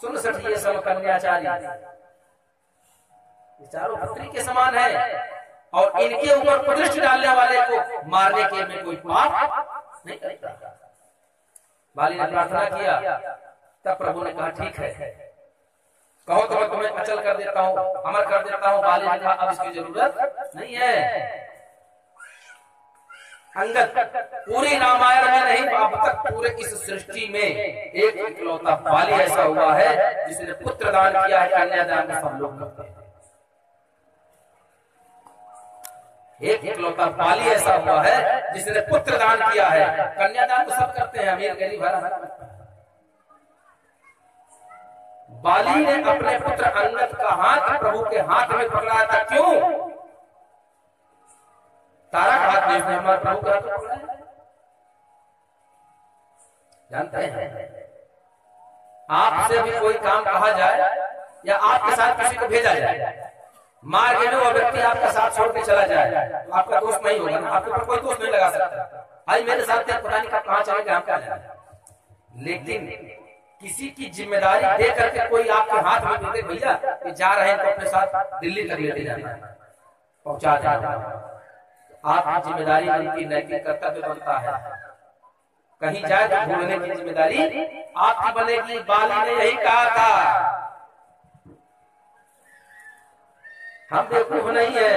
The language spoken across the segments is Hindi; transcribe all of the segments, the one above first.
सुन सठिए सब कन्याचारी, ये चारों पुत्री के समान है और इनके ऊपर प्रतिष्ठ डालने वाले को मारने के में कोई पाप नहीं करता। बाली ने प्रार्थना किया, तब प्रभु ने कहा ठीक है, कहो तो मैं तुम्हें अचल कर देता हूँ, अमर कर देता हूँ। बाली ने कहा अब इसकी जरूरत नहीं है। अंगद पूरी रामायण में नहीं, अब तक पूरे इस सृष्टि में एक इकलौता बाली ऐसा हुआ है जिसने पुत्र दान किया है। कन्यादान में सब लोग करते हैं। एक इकलौता बाली ऐसा हुआ है जिसने पुत्र दान किया है। कन्यादान तो सब करते हैं, अमीर गरीब हर। बाली ने अपने पुत्र अंगद का हाथ प्रभु के हाथ में पकड़ाया था। क्यों? तारा का हाथ नहीं, हमारे प्रभु का हाथ पकड़ा। जानते हैं, आपसे भी कोई काम कहा जाए या आपके साथ किसी को भेजा जाए, मार्ग में वो व्यक्ति आपका साथ छोड़ के चला जाए तो आपका दोस्त नहीं होगा ना, आपके ऊपर कोई दोस्त नहीं लगा सकता। भाई मेरे साथ पता नहीं कहाँ चले गए, हम क्या जाए। लेकिन किसी की जिम्मेदारी दे करके कोई आपके हाथ में दे दे, भैया कि जा रहे हैं तो अपने साथ दिल्ली तक लेते जाना, पहुंचा जाना, आपकी जिम्मेदारी उनकी नैतिक कर्तव्य बनता है। कहीं जाए तो ढूंढने की जिम्मेदारी आपकी बनेगी। बाली ने यही कहा था, हम बेवकूफ नहीं है,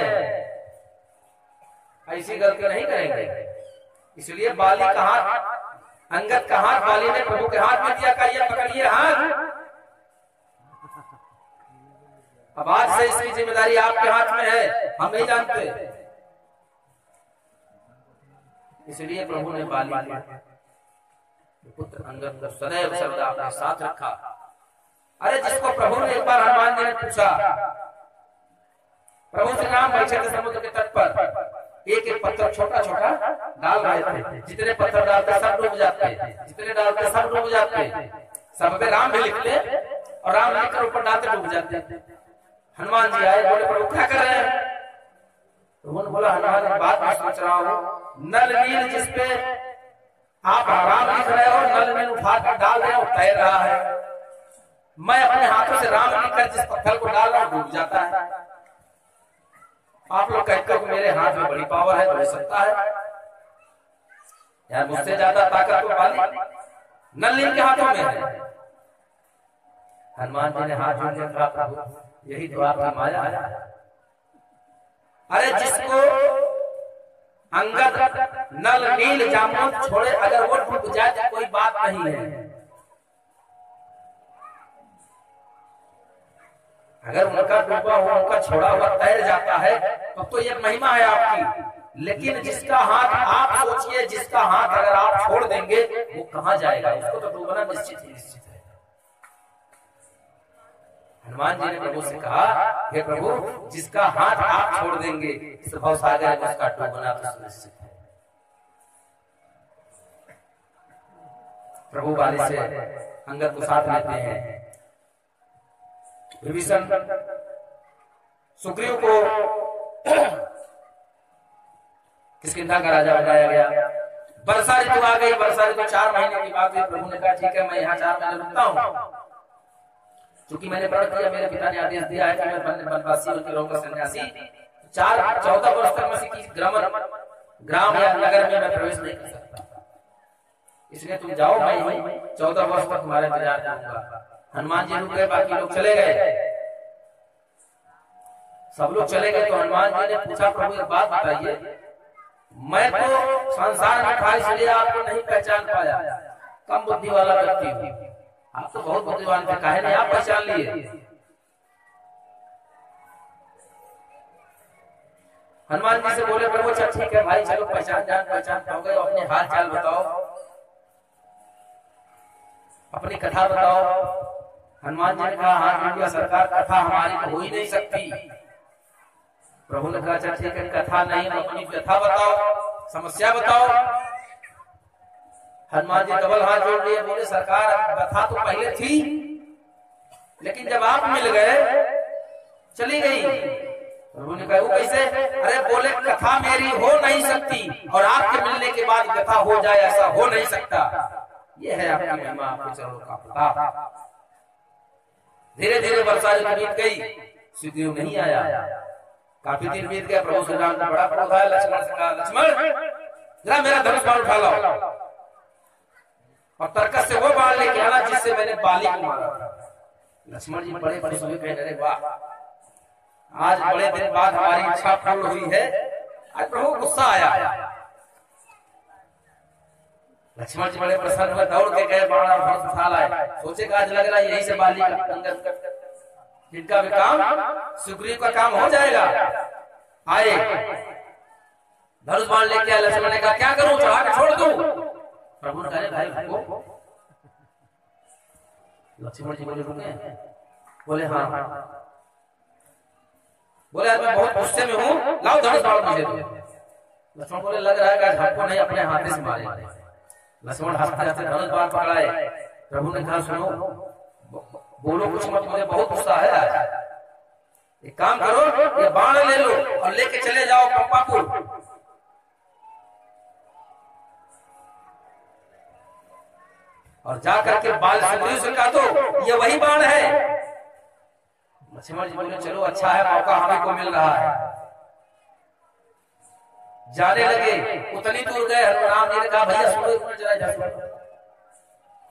ऐसी गलती नहीं करेंगे। इसलिए बाली का हाथ, अंगद का हाथ बाली ने प्रभु के हाथ में दिया, कहिए पकड़िए हाथ। अब आज से इसकी जिम्मेदारी आपके हाथ में है, हम नहीं जानते। इसलिए प्रभु ने बाली के पुत्र अंगद को सदैव सर्वदा अपने साथ रखा। अरे जिसको प्रभु ने एक बार हनुमान जी ने पूछा, प्रभु श्री राम बैठे थे समुद्र के तट पर, एक एक पत्थर छोटा छोटा डाल रहे थे, जितने पत्थर डालते सब डूब जाते, जितने डालते सब डूब जाते। सब पे राम भी लिखते और राम लिखकर ऊपर डालते डूब जाते। हनुमान जी आए, बोले प्रभु क्या कर रहे हैं? तो उन्होंने बोला हनुमान बात मैं सोच रहा हूँ, नल नील जिसपे आप राम लिख रहे हो, नल नील उठा कर डाल रहे हो, तैर रहा है। मैं अपने हाथों से राम लिखकर जिस पत्थर को डाल रहा हूँ डूब जाता है। आप लोग कहते हो मेरे हाथ में बड़ी पावर है, तो हो सकता है यार मुझसे ज्यादा ताकत तो बाली नल नील के हाथों में है। हनुमान जी ने हाथ जोड़ कहा प्रभु यही तो आपकी माया है। अरे जिसको अंगद नल नील जामुन छोड़े अगर वो डूब जाए तो कोई बात नहीं है। अगर उनका डूबा हुआ उनका छोड़ा हुआ तैर जाता है तब तो ये महिमा है आपकी। लेकिन जिसका हाथ आप सोचिए, जिसका हाथ अगर आप छोड़ देंगे वो कहां जाएगा? उसको तो डूबना निश्चित ही निश्चित है। हनुमान जी ने प्रभु से कहा, हे प्रभु जिसका हाथ आप छोड़ देंगे इस भवसागर में उसका डूबना तो सुनिश्चित है। प्रभु बाली से अंगद को साथ लेते हैं। विभीषण सुग्रीव को किष्किंधा का राजा बनाया गया। वर्षा ऋतु आ गई। वर्षा ऋतु 4 महीने की बात है। प्रभु ने कहा ठीक है मैं यहाँ 4 महीने रुकता हूँ, क्योंकि मैंने प्रण किया, मेरे पिता ने आदेश दिया है कि मैं वनवासी होकर रहूंगा सन्यासी। 14 वर्ष तक मैं किसी ग्राम या नगर में मैं प्रवेश नहीं कर सकता, इसलिए तुम जाओ, मैं 14 वर्ष तक तुम्हारे इंतजार करूंगा। हनुमान जी रुक गए, बाकी लोग चले गए। सब लोग चले गए तो हनुमान जी ने पूछा प्रभु एक बात बताइए, मैं तो संसार में था इसलिए आपको नहीं पहचान पाया, कम बुद्धि वाला व्यक्ति हूँ, आप तो बहुत बुद्धिमान थे, काहे नहीं आप पहचान लिए? हनुमान जी से बोले प्रभु अच्छा ठीक है भाई चलो पहचान पाओगे, अपने हाल चाल बताओ, अपनी कथा बताओ। हनुमान जी ने कहा हाँ सरकार कथा हमारी हो ही नहीं सकती। प्रभु ने कहा अच्छा ठीक है कथा नहीं, अपनी कथा बताओ, समस्या बताओ। हनुमान जी डबल हाथ जोड़ लिए, बोले सरकार कथा तो पहले थी लेकिन जब आप मिल गए चली गई। प्रभु ने कहा वो कैसे? अरे बोले कथा मेरी हो नहीं सकती और आपके मिलने के बाद कथा हो जाए ऐसा हो नहीं सकता। ये है आपकी महिमा, आपके चरणों का प्रताप। धीरे धीरे वर्षा ऋतु बीत गई, सुग्रीव नहीं आया। काफी दिन बीत गया, प्रभु श्री राम का बड़ा क्रोध आया। लक्ष्मण से कहा, लक्ष्मण जरा मेरा धनुष बाण उठा लो और तर्कस से वो बाण लेके आना जिससे मैंने बाली को मारा था। लक्ष्मण जी बड़े खुश हुए, कह रहे वाह, आज बड़े दिन बाद हमारी इच्छा पूर्ण हुई है। आज प्रभु गुस्सा आया। लक्ष्मण जी बड़े प्रसन्न हुए, दौड़ के गए, बाण और धनुष उठा लाए। सोचे कि आज लग रहा है यही से बाली का अंगद जिनका भी काम सुग्रीव का काम हो जाएगा। आए, धनुष बाण लेके आए। लक्ष्मण ने कहा, क्या करूं, चढ़ा के छोड़ दूं? प्रभु ने कहा, भाई को। लक्ष्मण जी बोले, रुके? बोले हाँ। बोले आज मैं बहुत गुस्से में हूँ, लाओ धनुष बाण मुझे दो। लक्ष्मण बोले, लग रहा है कि हमको नहीं अपने हाथ से मारे। लक्ष्मण हंसते हंसते धनुष बाण पकड़ाए। प्रभु ने कहा, सुनो, बोलो कुछ मत, मुझे बहुत गुस्सा है आज। एक काम करो, ये बाण ले लो और लेके चले जाओ पंपापुर। और जाकर के बाल सुग्रीव से कहा दो ये वही बाण है। लक्ष्मण जी बोले, चलो अच्छा है, मौका हमें को मिल रहा है। जाने लगे, उतनी दूर गए, राम जी ने कहा, भैया सुनो जरा जरा।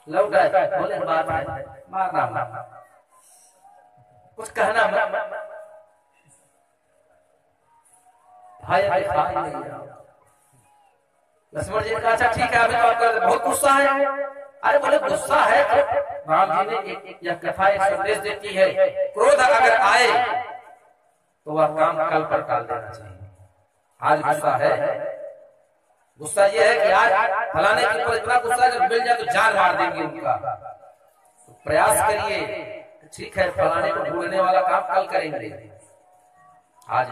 लौट आए, बोले बात है, मारना कुछ कहना मत। भाई लक्ष्मण जी ने कहा, अच्छा ठीक है, अभी तो आपका बहुत गुस्सा है। अरे बोले गुस्सा है तो राम जी ने यह कथा एक संदेश देती है, क्रोध अगर आए तो वह काम कल पर टाल देना चाहिए। आज गुस्सा है, गुस्सा ये है कि आज फलाने के ऊपर इतना गुस्सा जब मिल जाए तो जान मार देंगे उनका। तो प्रयास करिए, ठीक है, फलाने को ढूंढने वाला काम कल करेंगे, आज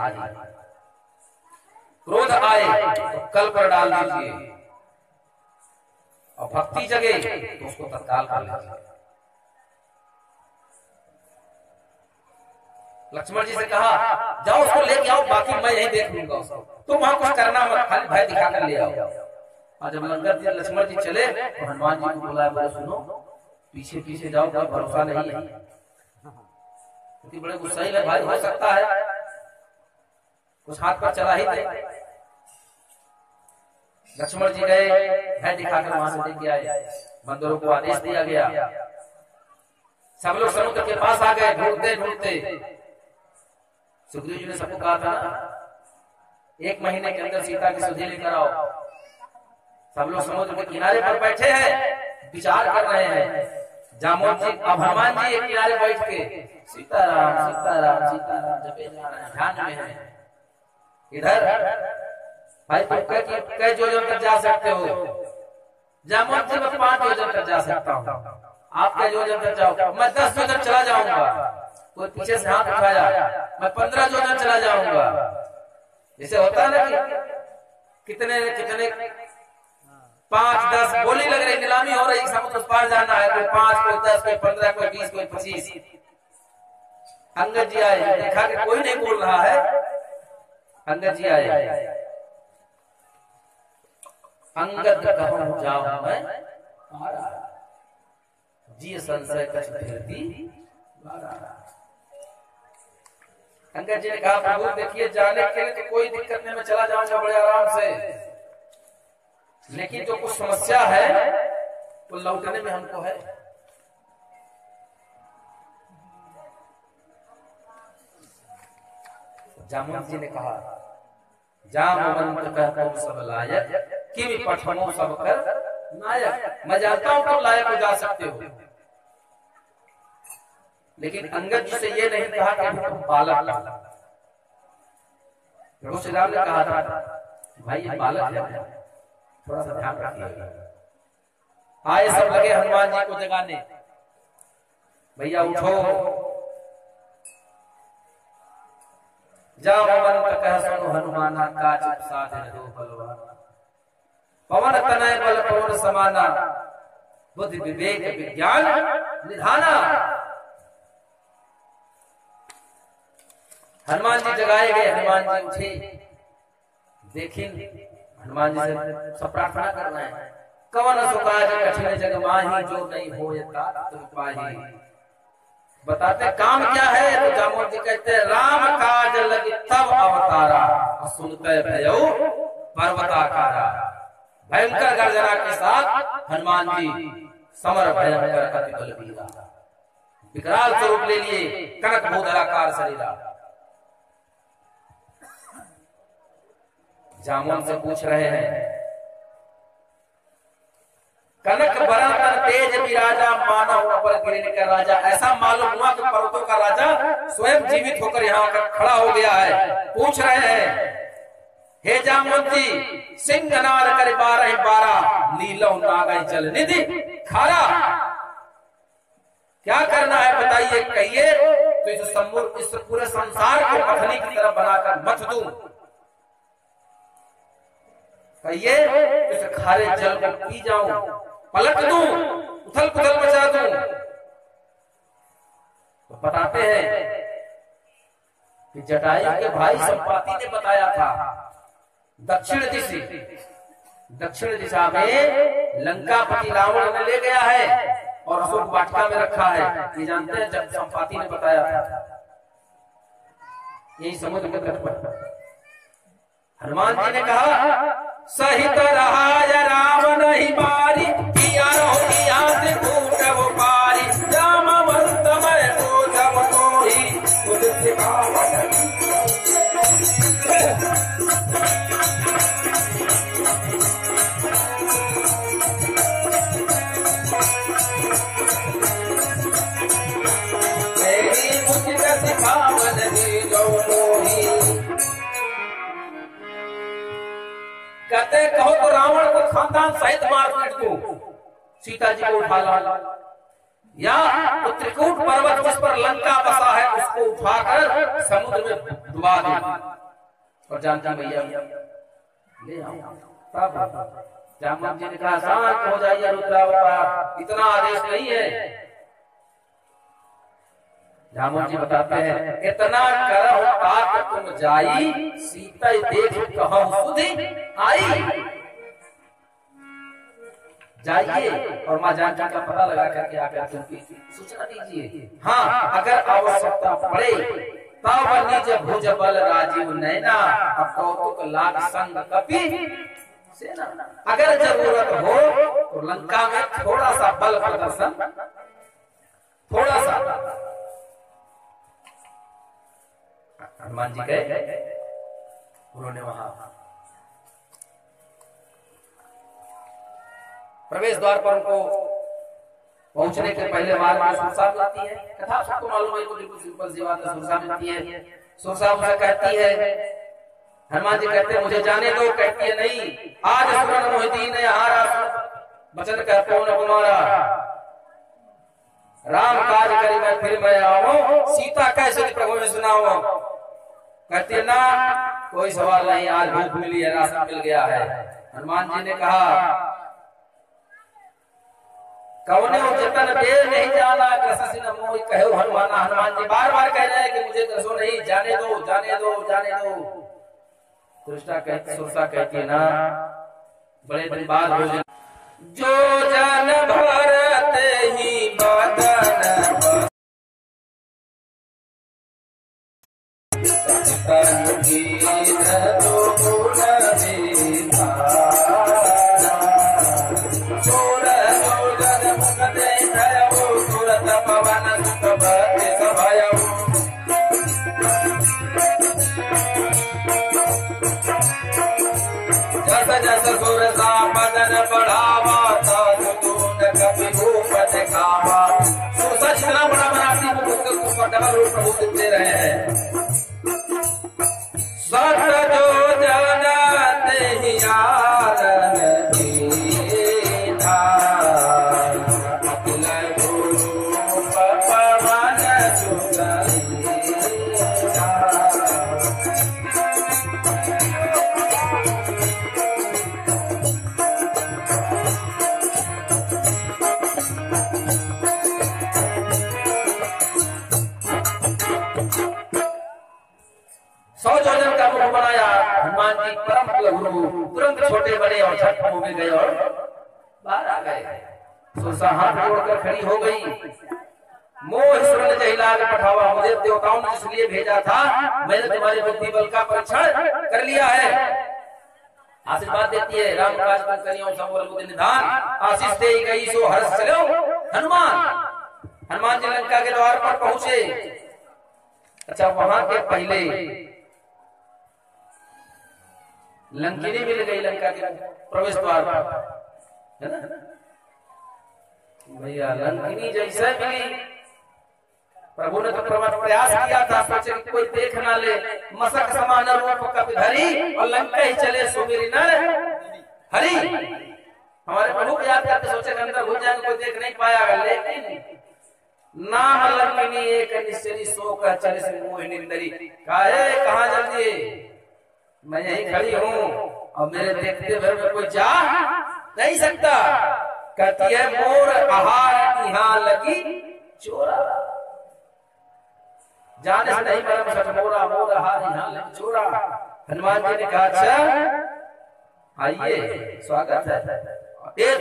क्रोध आए तो कल पर डाल दीजिए। और भक्ति जगे तो उसको तत्काल कर लीजिए। लक्ष्मण जी से कहा, जाओ उसको लेके आओ, बाकी मैं यही देख लूंगा उसको, तुम वहां कुछ करना मत, खाली भय दिखाकर ले आओ। और जब लक्ष्मण जी चले तो हनुमान जी को बुलाया, बोले सुनो पीछे पीछे जाओ, कोई भरोसा नहीं है, क्योंकि बड़े गुस्सा ही भाई हो सकता है कुछ हाथ पर चला ही दे। लक्ष्मण जी गए, भय दिखाकर वहां से लेके आए। बंदरों को आदेश दिया गया, सब लोग समुद्र के पास आ गए। ढूंढते ढूंढते सुग्रीव जी ने सबको कहा था ना, 1 महीने के अंदर सीता की सुधि लेकर आओ। सब लोग समुद्र के किनारे पर बैठे हैं, विचार कर रहे हैं। जामोद जी, अब हनुमान जी एक किनारे बैठ के सीताराम सीताराम सीताराम जपे जा रहे हैं, ध्यान में है। इधर भाई तुम कई योजन तक जा सकते हो? जामोद जी मैं 5 योजन तक जा सकता हूँ, आप कई योजन तक जाओ? मैं 10 योजन चला जाऊंगा। कोई पीछे से हाथ उठाया, मैं 15 योजन चला जाऊंगा। जैसे होता है ना कि कितने कितने 5 10 बोली लग रही, नीलामी हो रही, समुद्र पार जाना है, कोई 5 कोई 10 कोई 15 कोई 20 कोई 25। अंगद जी आए, देखा कि कोई नहीं बोल रहा है। अंगद जी आए, अंगद कहूं जाऊं मैं जी संशय कछ फिरती। अंगद जी ने कहा, प्रभु देखिए जाने के लिए तो कोई दिक्कत नहीं, मैं चला जाऊंगा बड़े आराम से, लेकिन जो कुछ समस्या है वो लौटने में हमको है। जामुन जी ने कहा, जामवंत कहकर सब लायक, कि पठनो सब कर नायक। मैं जानता हूं तुम लायक हो जा सकते हो, लेकिन अंगद जी से ये नहीं कहा कि तुम बालक। प्रभु श्री राम ने कहा था, भाई ये बालक है, थोड़ा सा ध्यान रखिएगा। आए सब लगे हनुमान जी को जगाने, भैया उठो, जामवंत कह सुनो हनुमाना, काज साधन दो बलवाना। पवन तनय बल पवन समाना, बुद्धि विवेक विज्ञान निधाना। हनुमान जी जगाए गए, हनुमान जी उठे, देखिए हनुमान जी से सब प्रार्थना कर रहे हैं। कवन सुकाज कठिन जग माही, जो नहीं हो पाही। बताते काम क्या है, तो जामवंत जी कहते हैं राम काज लगी तब अवतारा, सुनते भयो पर्वताकारा। भयंकर गर्जना के साथ हनुमान जी समर भयंकर अति बलबीरा, विकराल स्वरूप ले लिए, कनक भूधराकार शरीरा। जामुन से पूछ रहे हैं, कनक बरन तन तेज विराजा, मानव पर गिरने का राजा। ऐसा मालूम हुआ कि पर्वतों का राजा स्वयं जीवित होकर यहाँ आकर खड़ा हो गया है। पूछ रहे हैं, हे जामवंती सिंह नार कर 12 नीलो नागय जल निधि खारा। क्या करना है बताइए, कहिए तो इस पूरे संसार को मथनी की तरफ बनाकर मथ दूं, कहिए इस खारे जल को पी जाऊं, पलट दूं, उथल पुथल मचा दूं। तो बताते हैं कि जटायु के भाई संपाति ने बताया था, दक्षिण दिशा में लंकापति रावण ने ले गया है और अशोक वाटिका में रखा है। ये जानते हैं, जब संपाति ने बताया था, यही समुद्र के तट पर हनुमान जी ने कहा, सहित रहाय राम नहीं मारी, किया वो पारी, जामवंत मैं को जब को ही खुद मेरी मुझ सिखावन ही जो मोही। कहते कहो तो रावण को खानदान सहित मार पीट दूं, सीता जी को उठा ला, या तो त्रिकूट पर्वत जिस पर लंका बसा है उसको उठाकर समुद्र में डुबा दे। और जानता भैया ले आओ, तब जामवंत जी ने कहा, शांत हो जाइए रुद्रावतार, इतना आदेश नहीं है। जामवंत जी बताते हैं, इतना करहु तात तुम जाई, सीता देख कहूं सुधि आई। जाइए और मां जानकी का पता लगा करके आकर उनकी सूचना दीजिए। हाँ, अगर आवश्यकता पड़े तब निज भुज बल राजीव नैना, अब कौतुक लाग संग कपि सेना। अगर जरूरत हो तो लंका में थोड़ा सा बल प्रदर्शन, थोड़ा सा। हनुमान जी गए, उन्होंने वहां प्रवेश द्वार पर उनको पहुंचने के पहले मार्ग में सुरसा मिलती है। कथा सबको मालूम है, बिल्कुल सिंपल सी बात है, सुरसा मिलती है। सुरसा उसे कहती है, हनुमान जी कहते हैं मुझे जाने दो, कहती है नहीं, आज सुरन मोहिदीन हारा वचन कहते हो न कुमारा, राम काज करी मैं फिर मैं आऊं, सीता कैसे प्रभु में सुनाऊं। कहती है ना, कोई सवाल नहीं, आज भूख मिली है, राशन मिल गया है। हनुमान जी ने कहा, कौने जतन देर नहीं जाना कृष्ण न मोहि कहो हनुमान। हनुमान जी बार बार कह रहे हैं कि मुझे दसो नहीं, जाने दो जाने दो जाने दो। सुरसा कहती है ना, बड़े दिन बाद हो जो जन भरत ही बदन बदन बढ़ावा दिखावा। सुरसा जितना बड़ा बनाती उसको डबल रूप प्रभु दे रहे हैं। सत जो जानते ही यार तुरंत छोटे बड़े और छठ मुंह में गए और बाहर आ गए। सुरसा हाथ जोड़कर खड़ी हो गई। मोह स्वर्ण जहिलाल पठावा, मुझे देवताओं ने इसलिए भेजा था, मैंने तुम्हारे बुद्धि बल का परीक्षण कर लिया है। आशीर्वाद देती है, राम काज करियो संवल बुद्धि निधान, आशीष दे गई सो हर्ष चलो हनुमान। हनुमान जी लंका के द्वार पर पहुंचे। अच्छा, वहां के पहले लंकिनी मिल गई लंका के प्रवेश द्वार पर, है ना भैया। लंकिनी जैसे मिली, प्रभु ने तो प्रयास किया था, सोचे कि कोई देख ना ले, मसक समान रूप कपिधरी और लंका ही चले सुमिरी न हरि। हमारे प्रभु को याद करते सोचे अंदर घुस जाएंगे, कोई देख नहीं पाया, लेकिन नाम लंकिनी एक निश्चरी सो का चले से मोहिनी नरी। कहाँ जल्दी, मैं यही खड़ी हूँ और मेरे देखते भर में कोई जा नहीं सकता। कहती है मोर आहार यहाँ लगी चोरा, जाने से नहीं मरम सच मोरा, मोर आहार यहाँ लगी चोरा। हनुमान जी ने कहा अच्छा आइए, स्वागत है। एक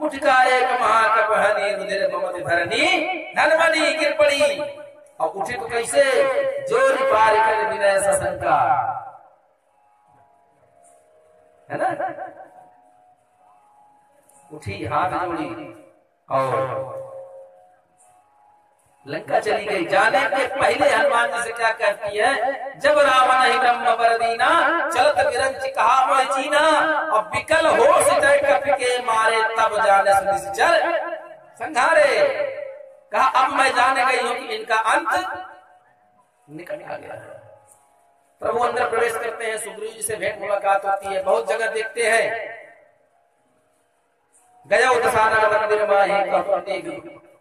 मुठका एक महाकपहनी रुधिर ममति धरनी धनमणि गिर पड़ी। और उठी तो कैसे, जोरी पार कर विनय सशंका, है ना। उठी, हाथ जोड़ी और लंका चली गई। जाने के पहले हनुमान जी से क्या कहती है, जब रावण ही ब्रह्म वरदीना, चलत विरंच कहा मोह चीना, अब विकल हो सितय कपि के मारे, तब जाने निश्चर संघारे। कहा अब मैं जाने गई हूं कि इनका अंत निकट आ गया है। प्रभु अंदर प्रवेश करते हैं, सुग्रीव जी से भेंट मुलाकात होती है, बहुत जगह देखते हैं। गया दशानन मंदिर माही,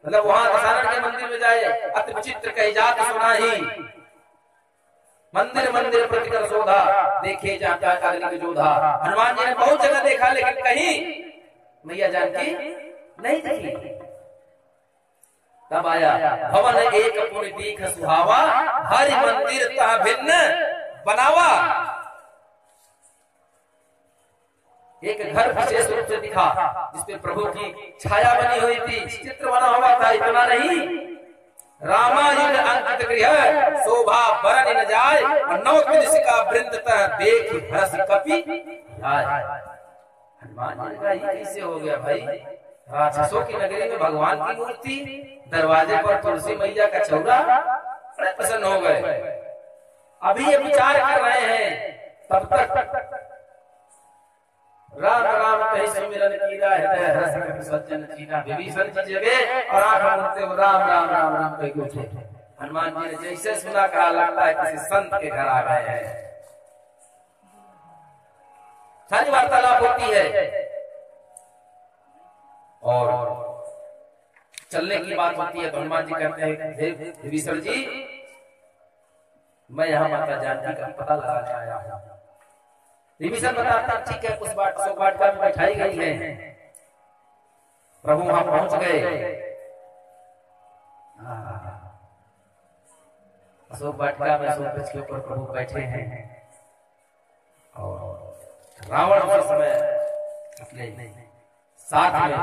मतलब वहां दशानन के मंदिर में जाए, अति विचित्र कही जात सुनाही, मंदिर मंदिर प्रतिकर शोधा, देखे जाता कालिक जोधा। हनुमान जी ने बहुत जगह देखा, लेकिन कहीं मैया जानकी नहीं देखी। तब आया भवन एक पुनि दीख सुहावा, हरि मंदिर तह भिन्न बनावा। एक घर विशेष रूप से दिखा, जिसपे प्रभु की छाया बनी हुई थी, चित्र बना हुआ था। इतना नहीं, रामायण अंकित गृह शोभा बरन न जाए, और नौ का वृंद तह देख हर्ष कपि जाए। हनुमान जी का ये कैसे हो गया भाई, राक्षसों की नगरी में भगवान की मूर्ति, दरवाजे पर तुलसी मैया का चौरा, बड़े प्रसन्न हो गए। अभी ये विचार कर रहे हैं, तब तक राम राम कहीं सुमिरन कीरा, हृदय हर्ष कपि सज्जन चीना। विभीषण जी जगे और आंख मूंदते राम राम राम राम कह के उठे। हनुमान जी ने जैसे सुना, कहा लगता है किसी संत के घर आ गए हैं। सारी वार्तालाप होती है और चलने की बात होती है। तो हनुमान जी कहते हैं विभीषण जी, मैं यहाँ माता जानकी का पता लगाने आया हूँ। विभीषण बताता ठीक है, कुछ बाट सौ वाटिका में बैठाई गई है। प्रभु वहां पहुंच गए, अशोक वाटिका में अशोक वृक्ष के ऊपर प्रभु बैठे हैं। और रावण उस समय अपने साथ में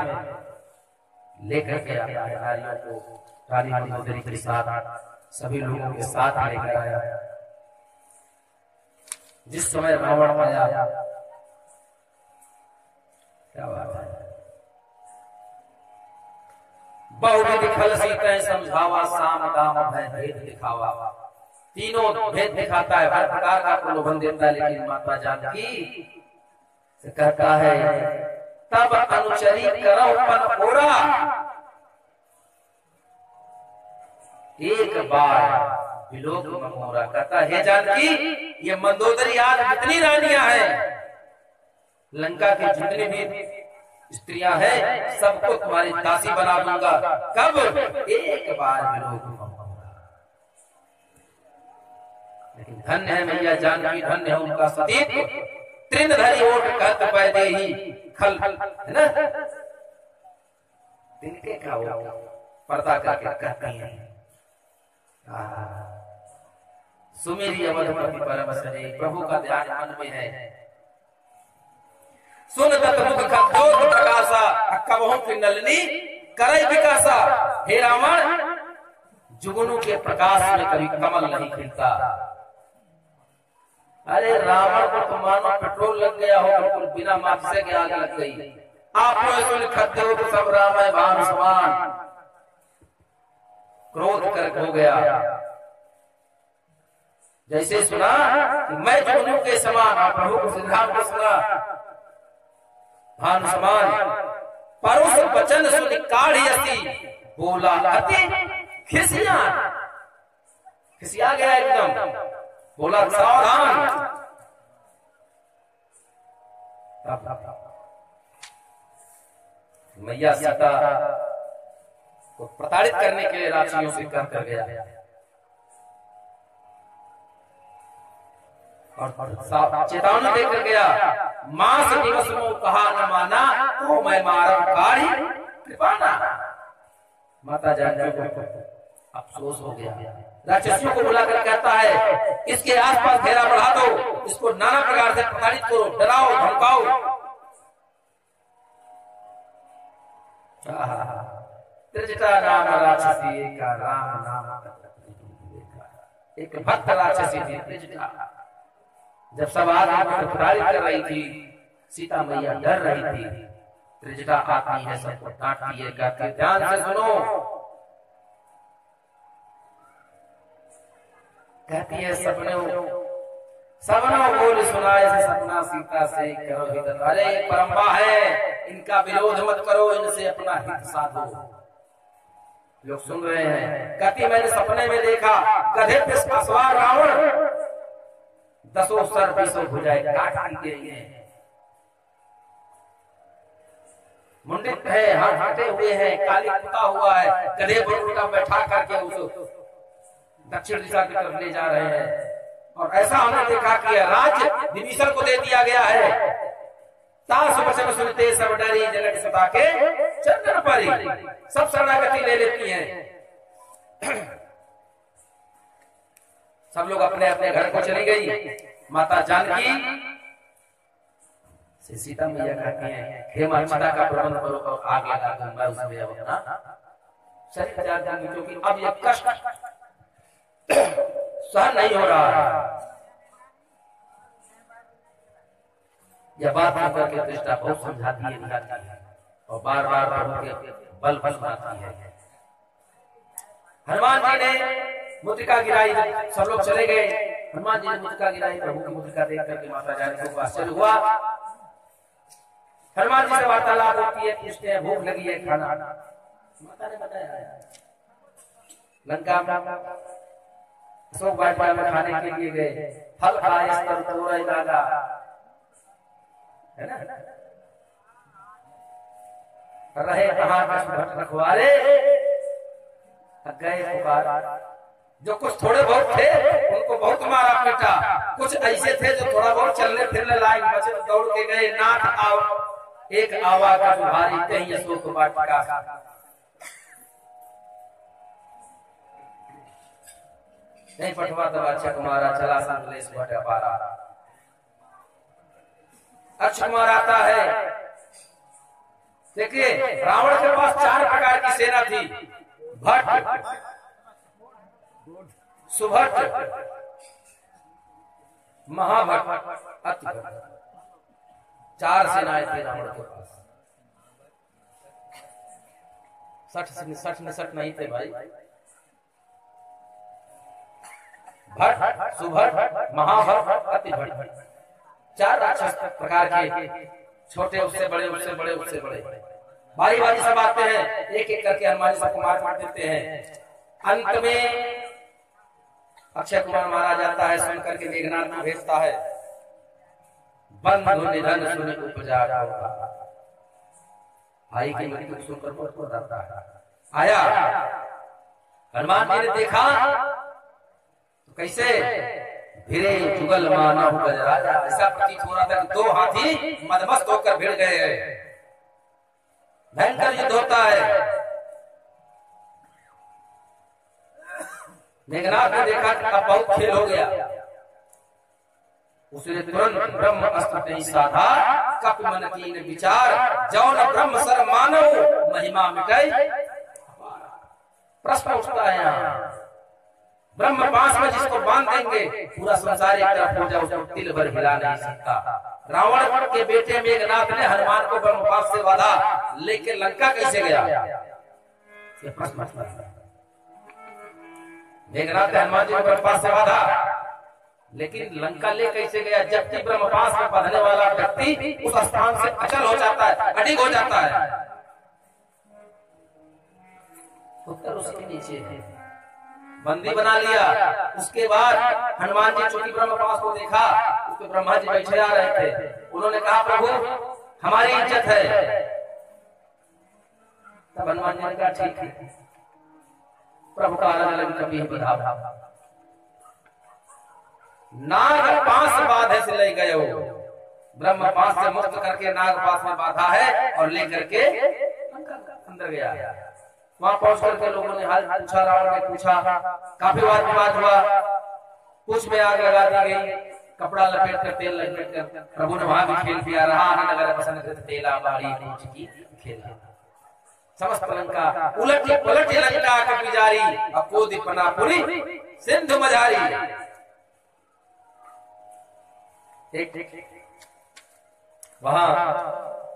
लेकर के आया है नारियों को, रानी मंदोदरी के साथ, सभी लोगों के साथ लेकर आया। जिस समय रावण आया, क्या बात है, बहुविध खल सीते समझावा, साम दाम भय भेद दिखावा। तीनों भेद दिखाता है, हर प्रकार का प्रलोभन देता है, लेकिन माता जानकी से कहता है तब अनुचरी करो पन ओरा। एक बार विलोक मोरा, कहता है जानकी, ये मंदोदरी आज जितनी रानियां हैं, लंका की जितनी भी स्त्रियां हैं, सबको तुम्हारी दासी बना दूंगा। कब? एक बार विलोक मोरा। लेकिन धन्य है मैया जानकी, धन्य है उनका सतीत्व। तृणधरी ओठ कहत पैदे ही खल, है ना, तिनके का वो पर्दा करके कहती है सुमेरी अवधपति परम सने। प्रभु का ध्यान मन में है। सुन दत्त मुख का जोत प्रकाशा, कबहु की नलनी करई विकासा, हे रावण जुगनू के प्रकाश में कभी कमल नहीं खिलता। अरे रावण को तो मानो पेट्रोल लग गया हो, बिल्कुल बिना मार्क्से के आग लग गई। आप ऐसे लिखते हो तो सब राम है भानु समान, क्रोध कर हो गया। जैसे सुना कि मैं जुगनू के समान, आप प्रभु को सिद्धांत को सुना भानु समान, परुष वचन सुन काढ़ी असी, बोला अति खिसिया गया एकदम, बोला सावधान। मैया सीता को प्रताड़ित करने के लिए राक्षियों से कर गया और चेतावनी देकर गया, मास दिवस में कहा न माना, तो मैं मारम काढ़ी कृपाना। माता जानकी को अफसोस हो गया, राक्षसियों को बुलाकर कहता है इसके आसपास घेरा बढ़ा दो, इसको नाना प्रकार से प्रताड़ित करो, डराओ धमकाओ। त्रिजटा नाम राक्षसी का राम नाम, एक भक्त राक्षसी थी त्रिजटा। जब सब आदमी को प्रताड़ित कर रही थी, सीता मैया डर रही थी। त्रिजटा आती है, सबको डांटती है, कहती है ध्यान से सुनो, कहती है सपनों बोल सुनाए से सपना सीता से करो हित। अरे परंपरा है, इनका विरोध मत करो, इनसे अपना हित साधो। लोग सुन रहे हैं। कहती मैंने सपने में देखा गधे पे सवार रावण 10 सर 20 भुजाएं काट दी गई हैं, मुंडित है, हाथ हटे हुए हैं, काली पुता हुआ है, गधे पर उल्टा बैठा करके उस दक्षिण दिशा की तरफ ले जा रहे हैं। और ऐसा हमने देखा कि राज्य विभीषण को दे दिया गया है। तास वचन सुनते सब डरी, जनक सुता के चंदन परी, सब शरणागति ले लेती हैं। सब लोग अपने अपने घर को चली गई। माता जानकी से सीता मैया कहती हैं हे मां, चिता का प्रबंध करो और आग लगा दूंगा उसमें अपना शरीर त्याग दूंगी, क्योंकि अब ये कष्ट सहन नहीं हो रहा है। यह बात होकर के त्रिजटा बहुत समझाती है और बार बार प्रभु के बल बनाती है। हनुमान जी ने मुद्रिका गिराई, सब लोग चले गए। हनुमान जी ने मुद्रिका गिराई, प्रभु की मुद्रिका देख करके माता जानकी को आश्चर्य हुआ। हनुमान जी से वार्तालाप होती है, पूछते हैं भूख लगी है खाना। माता ने बताया लंका अशोक वाटिका में खाने के लिए गए, फल खाए दादा है ना, रहे कहाँ रखवारे, गए पुकार। जो कुछ थोड़े बहुत थे उनको बहुत मारा पीटा, कुछ ऐसे थे जो थोड़ा बहुत चलने फिरने लायक बचे, दौड़ के गए। नाथ आओ एक आवा का भारी कहीं अशोक वाटिका, नहीं पटवा दबा अक्षय कुमार चला संकलेश भट अपारा। अक्षय कुमार आता है। देखिए रावण के पास 4 प्रकार की सेना थी, भट्ट, सुभट, महाभट्ट, अतिभट्ट, 4 सेनाएं थी रावण के पास। 60 नहीं थे भाई। भट्ट, सुभट, महाभट्ट, अतिभट्ट, 4 राक्षस प्रकार के, छोटे उससे बड़े, उससे बड़े, उससे बड़े, बारी बारी सब आते हैं, एक एक करके हनुमान जी सबको मार देते हैं। अंत में अक्षय कुमार मारा जाता है, सुन करके मेघनाथ को भेजता है, बंधु निधन सुन उपजा भाई की मृत्यु सुनकर बहुत डरता है। आया हनुमान जी ने देखा तो कैसे भिड़े जुगल मानव गजराजा, ऐसा प्रतीत हो रहा था कि 2 हाथी मदमस्त होकर भिड़ गए हैं। भयंकर युद्ध होता है। मेघनाथ ने देखा कि अब बहुत खेल हो गया, उसने तुरंत ब्रह्म अस्त्र नहीं साधा, कपि मन कीन विचार, जौन ब्रह्म सर मानव महिमा मिटाई। प्रश्न उठता है यहाँ, ब्रह्म पास में जिसको बांध देंगे पूरा संसार एक तरफ हो जाए, उसको तिल भर हिला नहीं सकता। रावण के बेटे मेघनाथ ने हनुमान को ब्रह्म पास से बांधा, लेकिन लंका कैसे गया? ये प्रश्न उठता है। मेघनाथ ने हनुमान जी को ब्रह्म पास से बांधा, लेकिन लंका ले कैसे गया? जबकि ब्रह्म पास में बांधने वाला व्यक्ति उस स्थान से अचल हो जाता है, अडिग हो जाता है। उत्तर उसके नीचे है, बंदी बना लिया। उसके बाद हनुमान जी चूंकि ब्रह्म पास को देखा, उसके ब्रह्मा जी बैठे आ रहे थे, उन्होंने कहा प्रभु हमारी इज्जत है। तब हनुमान जी ने कहा ठीक है, प्रभु का अलग कभी बधा नाग पास बाधे से ले गए हो, ब्रह्म पास से मुक्त करके नाग पास में बाधा है और लेकर के अंदर गया। वहां पहुंच करके लोगों ने हाल पूछा, रावण ने पूछा, काफी वाद विवाद हुआ, पूछ में आग लगा दी गई, कपड़ा लपेट कर तेल लपेट कर प्रभु ने वहां भी खेल किया। रहा नगर पसंद तेला बाड़ी पूछ की खेल, समस्त लंका उलट पलट लंका का पुजारी, अब को दीपना पूरी सिंधु मझारी। वहां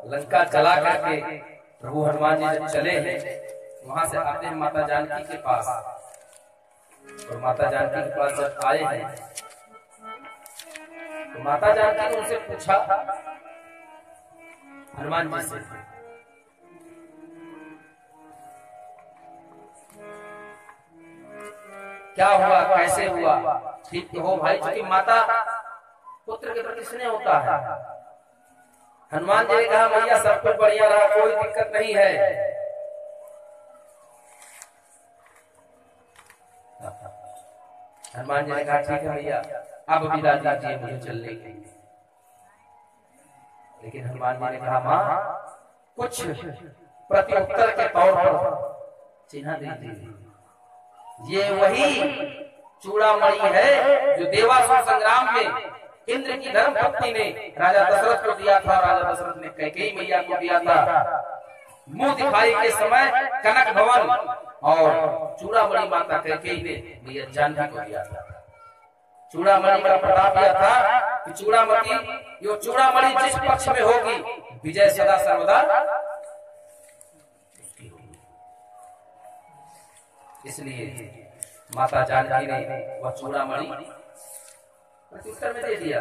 लंका चला करके प्रभु हनुमान जी जब चले हैं, वहां से आते हैं माता जानकी के पास, और माता जानकी के पास जब आए हैं तो माता जानकी ने उनसे पूछा हनुमान जी से, क्या हुआ, कैसे हुआ, ठीक हो भाई? क्योंकि माता पुत्र के प्रति स्नेह होता है। हनुमान जी ने कहा भैया सब कुछ बढ़िया रहा, कोई दिक्कत नहीं है। हनुमान जी ने कहा ठीक है भैया, अब विदा दीजिए मुझे चलने के लिए। लेकिन हनुमान जी ने कहा माँ कुछ प्रत्युत्तर के तौर पर चिन्ह दीजिए। ये वही चूड़ामणि है जो देवासुर संग्राम में इंद्र की धर्म पत्नी ने राजा दशरथ को दिया था, राजा दशरथ ने कैकेयी मैया को दिया था। मुंह दिखाई के समय कनक भवन और चूड़ामणि माता कैकेयी ने मैया जानकी को दिया था। चूड़ामणि का प्रताप यह था कि चूड़ामणि जिस पक्ष में होगी विजय सदा सर्वदा उसकी होगी। इसलिए माता जानकी ने वह चूड़ामणि प्रत्युत्तर में दे दिया।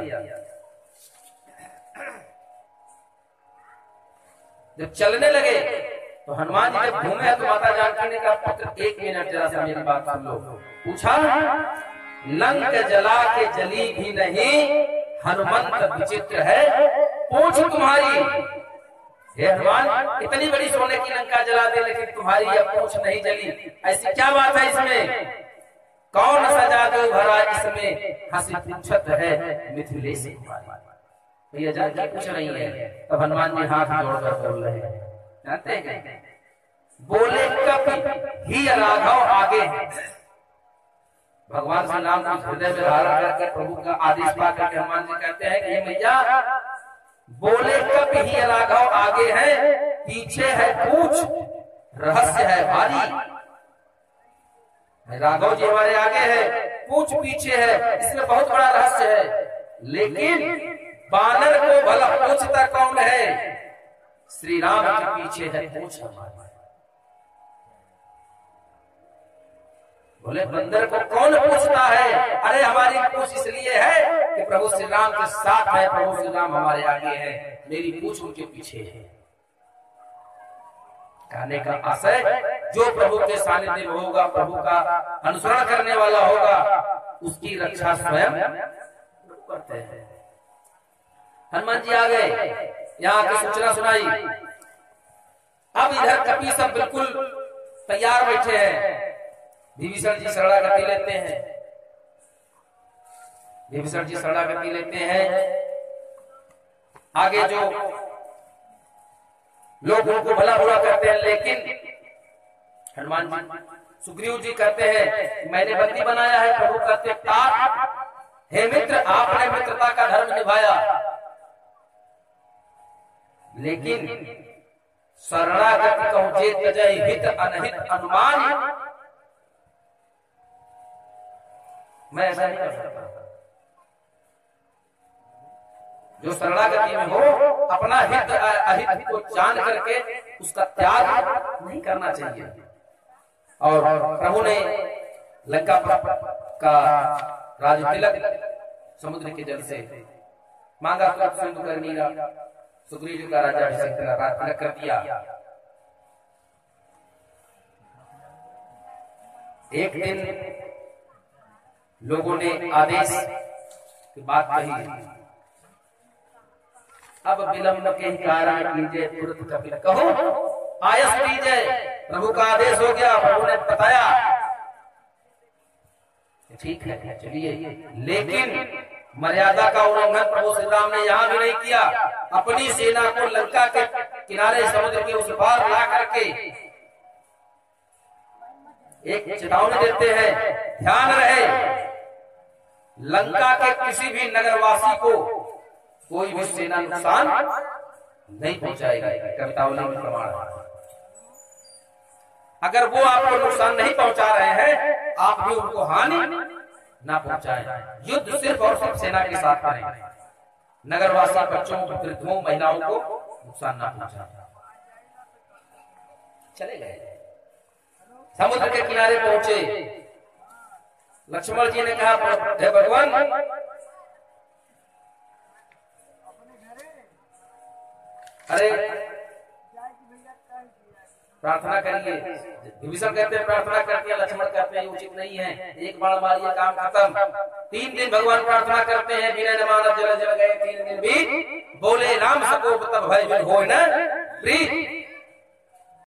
जब चलने लगे तो हनुमान जी जब घूमे तो माता जानकी ने कहा पुत्र एक मिनट जरा सा मेरी बात सुन लो। पूछा लंक जला के जली भी नहीं, हनुमंत विचित्र है पूछ तुम्हारी। हे हनुमान, इतनी बड़ी सोने की लंका जला दे लेकिन तुम्हारी यह पूछ नहीं जली, ऐसी क्या बात है इसमें? कौन सा जादू भरा इसमें? हंसी पूछत है मिथिलेश कुमारी। ये जानकी पूछ रही है। तब हनुमान जी हाथ जोड़कर बोल रहे हैं, जानते हैं बोले कपि ही राघव आगे है। भगवान श्री राम को हृदय में धारण करके प्रभु का आदेश पाकर के हनुमान जी कहते हैं कि मैया बोले कपि ही राघव आगे है, पीछे है पूछ रहस्य है भारी। राघव जी हमारे आगे है, पूछ पीछे है, इसमें बहुत बड़ा रहस्य है। लेकिन बानर को भला पूछता कौन है? श्री राम के पीछे है पूछ हमारी। बोले बंदर को कौन पूछता है? अरे हमारी पूछ इसलिए है कि प्रभु श्री राम के साथ है, प्रभु श्री राम हमारे आगे है, मेरी पूछ उनके पीछे है। कहने का आशय जो प्रभु के सानिध्य में होगा, प्रभु का अनुसरण करने वाला होगा, उसकी रक्षा स्वयं करते हैं। हनुमान जी आ गए, यहाँ की सूचना सुनाई। अब इधर कपि सब बिल्कुल तैयार बैठे हैं। विभीषण जी शरणागति लेते हैं, विभीषण जी शरणागति लेते हैं। आगे जो लोग उनको भला बुरा करते हैं, लेकिन हनुमान जी सुग्रीव जी कहते हैं मैंने बंदी बनाया है। प्रभु कहते हे मित्र, आपने मित्रता का धर्म निभाया, लेकिन शरणागत कहूं जे तजय हित अनहित अनुमान, मैं ऐसा नहीं कर सकता। जो शरणागति में हो अपना हित अहित को जान करके उसका त्याग नहीं करना चाहिए। और प्रभु ने लंका का राज तिलक समुद्र के जल से मांगा तो सिंधु कर नीरा, सुग्रीव जी का राज्याभिषेक तिलक कर दिया। एक दिन लोगों ने आदेश की बात कही, अब विलंब के कारण कीजिए तुरंत कपिल कहो आयस कीजिए। प्रभु का आदेश हो गया, प्रभु ने बताया ठीक है चलिए, लेकिन मर्यादा का उल्लंघन प्रभु श्री राम ने यहाँ भी नहीं किया। अपनी सेना को लंका के किनारे समुद्र के उस पार ला करके एक चेतावनी देते हैं, ध्यान रहे लंका के किसी भी नगरवासी को कोई भी सेना नुकसान नहीं पहुंचाएगी। कवितावली में प्रमाण है। अगर वो आपको नुकसान नहीं पहुंचा रहे हैं, आप भी उनको हानि ना पहुंचाएं। युद्ध सिर्फ और सिर्फ सेना के साथ करें, नगरवासी बच्चों, वृद्धों, महिलाओं को नुकसान ना पहुंचाएं। चले गए, समुद्र के किनारे पहुंचे। लक्ष्मण जी ने कहा, हे भगवान अरे प्रार्थना करिए। विभीषण कहते हैं प्रार्थना करते हैं, लक्ष्मण कहते हैं उचित नहीं है, एक बार मारिए काम खत्म। 3 दिन भगवान प्रार्थना करते हैं, विनय मानव जल जल गए 3 दिन भी बोले राम सको तब भय हो न प्रीत।